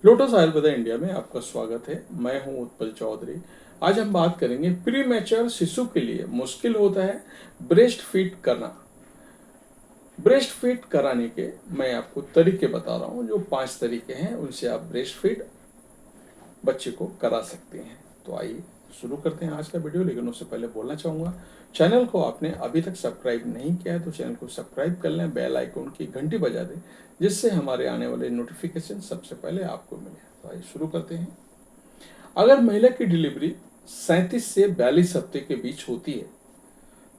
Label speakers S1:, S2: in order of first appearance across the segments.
S1: Lotus Ayurveda India में आपका स्वागत है। मैं हूं उत्पल चौधरी। आज हम बात करेंगे प्री मैच्योर शिशु के लिए मुश्किल होता है ब्रेस्ट फीड करना। ब्रेस्ट फीड कराने के मैं आपको तरीके बता रहा हूं। जो 5 तरीके हैं उनसे आप ब्रेस्ट फीड बच्चे को करा सकते हैं। तो आइए शुरू करते हैं आज का वीडियो। लेकिन उससे पहले बोलना चाहूँगा, चैनल को आपने अभी तक सब्सक्राइब नहीं किया है तो चैनल को सब्सक्राइब कर लें, बेल आइकन की घंटी बजा दें, जिससे हमारे आने वाले नोटिफिकेशन सबसे पहले आपको मिले। तो आइए शुरू करते हैं। अगर महिला की डिलीवरी 37 से 42 हफ्ते के बीच होती है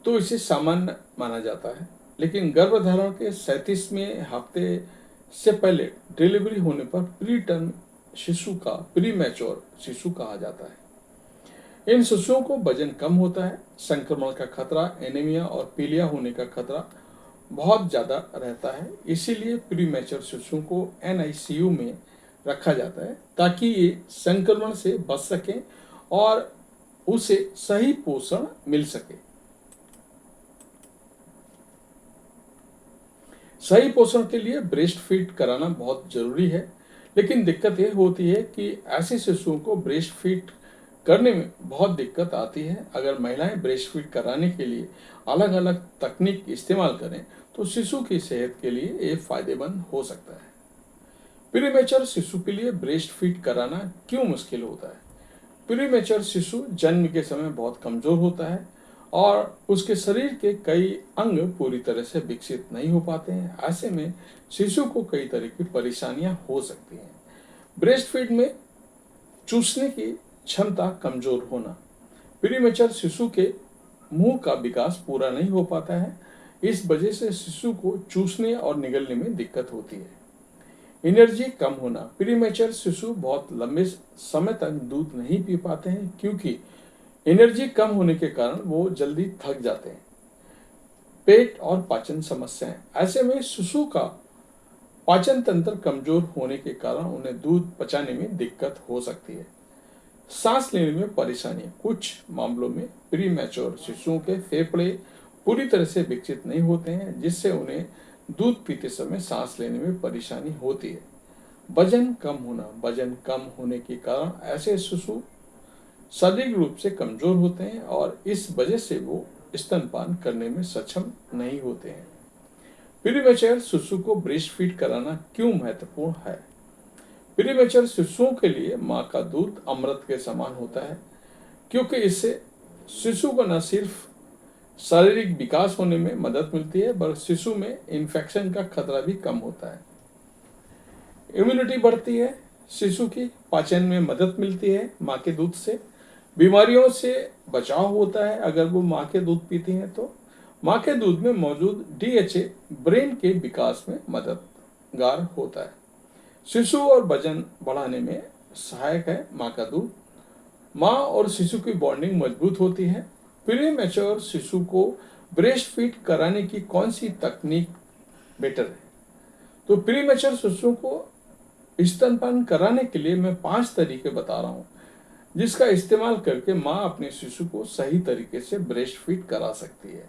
S1: तो इसे सामान्य माना जाता है, लेकिन गर्भधारण के 37वें हफ्ते से पहले डिलीवरी होने पर प्री टर्म शिशु का प्री मैच्योर शिशु कहा जाता है। इन शिशुओं को वजन कम होता है, संक्रमण का खतरा, एनीमिया और पीलिया होने का खतरा बहुत ज़्यादा रहता है। इसीलिए प्री मैच्योर शिशुओं को NICU में रखा जाता है ताकि ये संक्रमण से बच सकें और उसे सही पोषण मिल सके। सही पोषण के लिए ब्रेस्ट फीड कराना बहुत जरूरी है, लेकिन दिक्कत यह होती है कि ऐसे शिशुओं को ब्रेस्ट फीड करने में बहुत दिक्कत आती है। अगर महिलाएं ब्रेस्ट फीड कराने के लिए अलग अलग तकनीक इस्तेमाल करें तो शिशु की सेहत के लिए ये फायदेमंद हो सकता है। प्रीमेच्योर शिशु के लिए ब्रेस्ट फीड कराना क्यों मुश्किल होता है? प्रीमेच्योर शिशु जन्म के समय बहुत कमजोर होता है और उसके शरीर के कई अंग पूरी तरह से विकसित नहीं हो पाते हैं। ऐसे में शिशु को कई तरह की परेशानियां हो सकती हैं। ब्रेस्ट फीड में चूसने की क्षमता कमजोर होना, प्रीमेच्योर शिशु के मुंह का विकास पूरा नहीं हो पाता है। इस वजह से शिशु को चूसने और निगलने में दिक्कत होती है। एनर्जी कम होना, प्रीमेच्योर शिशु बहुत लंबे समय तक दूध नहीं पी पाते हैं क्योंकि एनर्जी कम होने के कारण वो जल्दी थक जाते हैं। पेट और पाचन समस्याएं, ऐसे में शिशु का पाचन तंत्र कमजोर होने के कारण उन्हें दूध पचाने में दिक्कत हो सकती है। सांस लेने में परेशानी, कुछ मामलों में प्री मैच्योर शिशुओं के फेफड़े पूरी तरह से विकसित नहीं होते हैं, जिससे उन्हें दूध पीते समय सांस लेने में परेशानी होती है। वजन कम होना, वजन कम होने के कारण ऐसे शिशु शारीरिक रूप से कमजोर होते हैं और इस वजह से वो स्तनपान करने में सक्षम नहीं होते हैं। प्रीमेच्योर शिशु को ब्रेस्ट फीड कराना क्यों महत्वपूर्ण है? प्रीमेच्योर शिशुओं के लिए माँ का दूध अमृत के समान होता है, क्योंकि इससे शिशु को न सिर्फ शारीरिक विकास होने में मदद मिलती है बल्कि शिशु में इन्फेक्शन का खतरा भी कम होता है। इम्यूनिटी बढ़ती है, शिशु की पाचन में मदद मिलती है माँ के दूध से, बीमारियों से बचाव होता है। अगर वो माँ के दूध पीती हैं तो माँ के दूध में मौजूद DHA ब्रेन के विकास में मददगार होता है। शिशु और वजन बढ़ाने में सहायक है माँ का दूध। माँ और शिशु की बॉन्डिंग मजबूत होती है। प्री मैच्योर शिशु को ब्रेस्ट फीड कराने की कौन सी तकनीक बेटर है? तो प्री मैच्योर शिशु को स्तनपान कराने के लिए मैं 5 तरीके बता रहा हूँ, जिसका इस्तेमाल करके माँ अपने शिशु को सही तरीके से ब्रेस्ट फीड करा सकती है।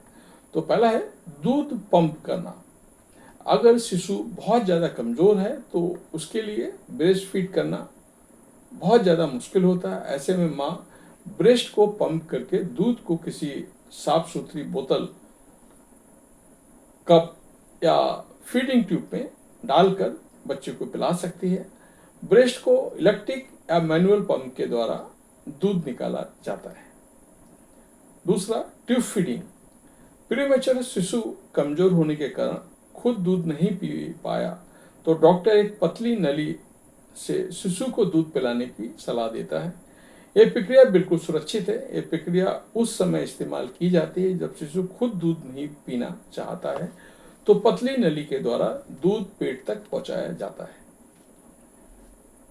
S1: तो पहला है दूध पंप करना। अगर शिशु बहुत ज़्यादा कमज़ोर है तो उसके लिए ब्रेस्ट फीड करना बहुत ज़्यादा मुश्किल होता है। ऐसे में माँ ब्रेस्ट को पंप करके दूध को किसी साफ सुथरी बोतल, कप या फीडिंग ट्यूब में डालकर बच्चे को पिला सकती है। ब्रेस्ट को इलेक्ट्रिक या मैनुअल पंप के द्वारा दूध निकाला जाता है। दूसरा, ट्यूब फीडिंग। प्रीमेच्योर शिशु कमजोर होने के कारण खुद दूध नहीं पी पाया तो डॉक्टर एक पतली नली से शिशु को दूध पिलाने की सलाह देता है। यह प्रक्रिया बिल्कुल सुरक्षित है। यह प्रक्रिया उस समय इस्तेमाल की जाती है जब शिशु खुद दूध नहीं पीना चाहता है, तो पतली नली के द्वारा दूध पेट तक पहुंचाया जाता है।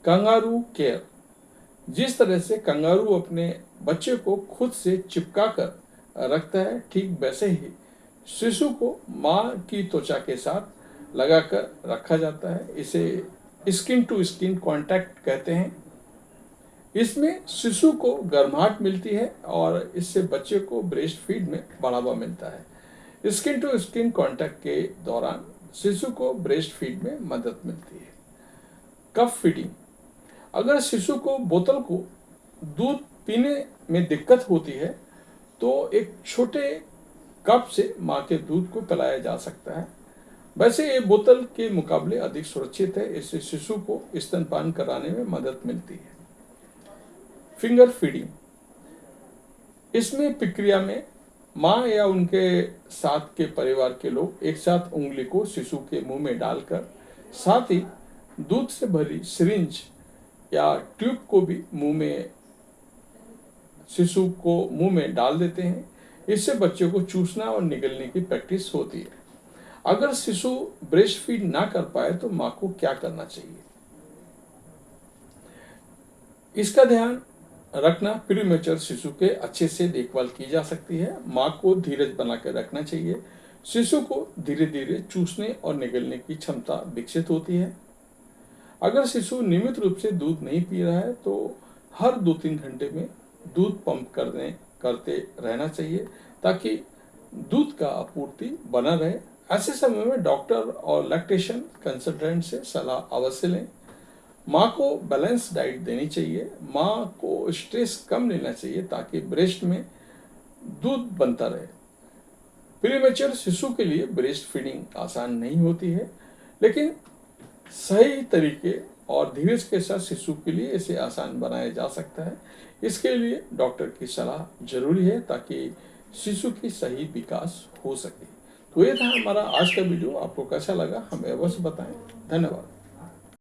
S1: Kangaroo care. जिस तरह से कंगारू अपने बच्चे को खुद से चिपका कर रखता है, ठीक वैसे ही शिशु को माँ की त्वचा के साथ लगाकर रखा जाता है। इसे स्किन टू स्किन कांटेक्ट कहते हैं। इसमें शिशु को गर्माहट मिलती है और इससे बच्चे को ब्रेस्ट फीड में बढ़ावा मिलता है। स्किन टू स्किन कांटेक्ट के दौरान शिशु को ब्रेस्ट फीड में मदद मिलती है। Cup feeding. अगर शिशु को बोतल को दूध पीने में दिक्कत होती है तो एक छोटे कप से माँ के दूध को पिलाया जा सकता है। वैसे ये बोतल के मुकाबले अधिक सुरक्षित है, इससे शिशु को स्तनपान कराने में मदद मिलती है। फिंगर फीडिंग, इसमें प्रक्रिया में माँ या उनके साथ के परिवार के लोग एक साथ उंगली को शिशु के मुंह में डालकर साथ ही दूध से भरी सिरिंज या ट्यूब को भी शिशु को मुंह में डाल देते हैं। इससे बच्चे को चूसना और निगलने की प्रैक्टिस होती है। अगर शिशु ब्रेस्ट फीड ना कर पाए तो माँ को क्या करना चाहिए? इसका ध्यान रखना, प्रीमेच्योर शिशु के अच्छे से देखभाल की जा सकती है। माँ को धीरज बना कर रखना चाहिए। शिशु को धीरे धीरे चूसने और निगलने की क्षमता विकसित होती है। अगर शिशु नियमित रूप से दूध नहीं पी रहा है तो हर 2-3 घंटे में दूध पंप करते रहना चाहिए ताकि दूध का आपूर्ति बना रहे। ऐसे समय में डॉक्टर और लैक्टेशन कंसल्टेंट से सलाह अवश्य लें। माँ को बैलेंस डाइट देनी चाहिए। माँ को स्ट्रेस कम लेना चाहिए ताकि ब्रेस्ट में दूध बनता रहे। प्रीमेच्योर शिशु के लिए ब्रेस्ट फीडिंग आसान नहीं होती है, लेकिन सही तरीके और धीरज के साथ शिशु के लिए इसे आसान बनाया जा सकता है। इसके लिए डॉक्टर की सलाह जरूरी है ताकि शिशु की सही विकास हो सके। तो ये था हमारा आज का वीडियो। आपको कैसा लगा हमें अवश्य बताएं। धन्यवाद।